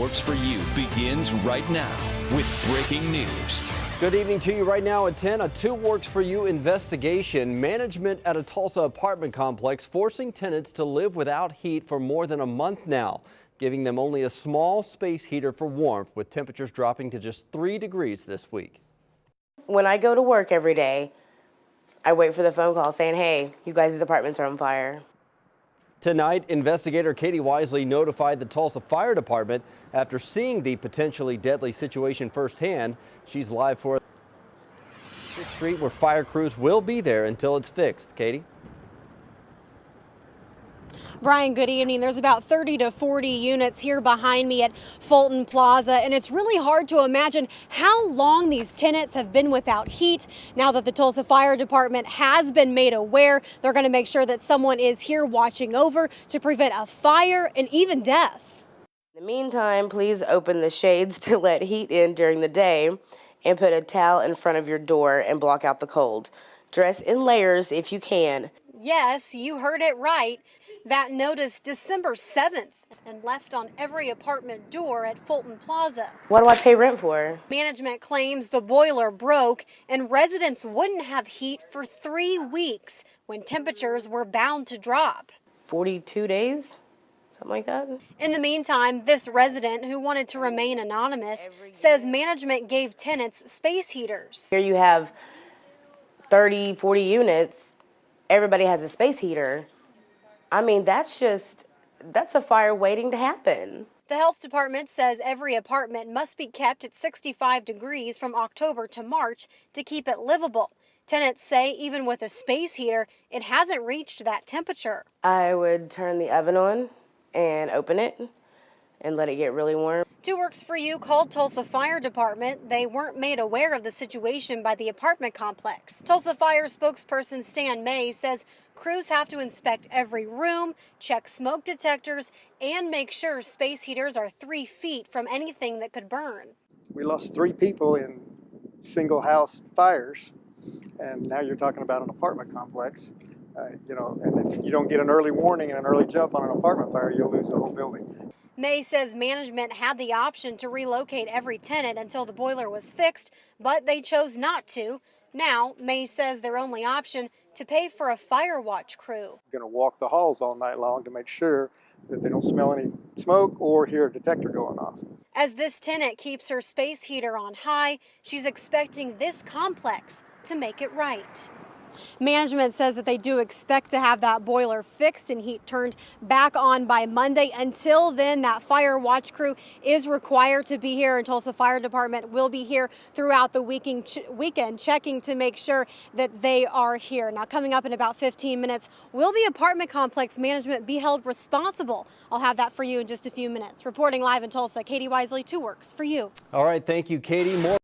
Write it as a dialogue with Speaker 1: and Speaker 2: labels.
Speaker 1: Works for You begins right now with breaking news.
Speaker 2: Good evening to you right now at 10. A 2 Works for You investigation. Management at a Tulsa apartment complex forcing tenants to live without heat for more than a month now, giving them only a small space heater for warmth, with temperatures dropping to just 3 degrees this week.
Speaker 3: When I go to work every day, I wait for the phone call saying, hey, you guys' apartments are on fire.
Speaker 2: Tonight, investigator Katie Wisely notified the Tulsa Fire Department after seeing the potentially deadly situation firsthand. She's live for 6th Street, where fire crews will be there until it's fixed. Katie?
Speaker 4: Brian, good evening. There's about 30 to 40 units here behind me at Fulton Plaza, and it's really hard to imagine how long these tenants have been without heat. Now that the Tulsa Fire Department has been made aware, they're going to make sure that someone is here watching over to prevent a fire and even death.
Speaker 3: In the meantime, please open the shades to let heat in during the day and put a towel in front of your door and block out the cold. Dress in layers if you can.
Speaker 4: Yes, you heard it right. That notice December 7th and left on every apartment door at Fulton Plaza.
Speaker 3: What do I pay rent for?
Speaker 4: Management claims the boiler broke and residents wouldn't have heat for 3 weeks when temperatures were bound to drop.
Speaker 3: 42 days? Something like that.
Speaker 4: In the meantime, this resident, who wanted to remain anonymous, says management gave tenants space heaters.
Speaker 3: Here you have 30, 40 units. Everybody has a space heater. I mean, that's a fire waiting to happen.
Speaker 4: The health department says every apartment must be kept at 65 degrees from October to March to keep it livable. Tenants say even with a space heater, it hasn't reached that temperature.
Speaker 3: I would turn the oven on and open it and let it get really warm.
Speaker 4: 2 Works for You called Tulsa Fire Department. They weren't made aware of the situation by the apartment complex. Tulsa Fire spokesperson Stan May says crews have to inspect every room, check smoke detectors, and make sure space heaters are 3 feet from anything that could burn.
Speaker 5: We lost 3 people in single house fires, and now you're talking about an apartment complex. And if you don't get an early warning and an early jump on an apartment fire, you'll lose the whole building.
Speaker 4: May says management had the option to relocate every tenant until the boiler was fixed, but they chose not to. Now, May says their only option to pay for a fire watch crew.
Speaker 5: Going to walk the halls all night long to make sure that they don't smell any smoke or hear a detector going off.
Speaker 4: As this tenant keeps her space heater on high, she's expecting this complex to make it right. Management says that they do expect to have that boiler fixed and heat turned back on by Monday. Until then, that fire watch crew is required to be here, and Tulsa Fire Department will be here throughout the weekend checking to make sure that they are here. Now, coming up in about 15 minutes, will the apartment complex management be held responsible? I'll have that for you in just a few minutes. Reporting live in Tulsa, Katie Wisely, 2 Works for You.
Speaker 2: All right, thank you, Katie. More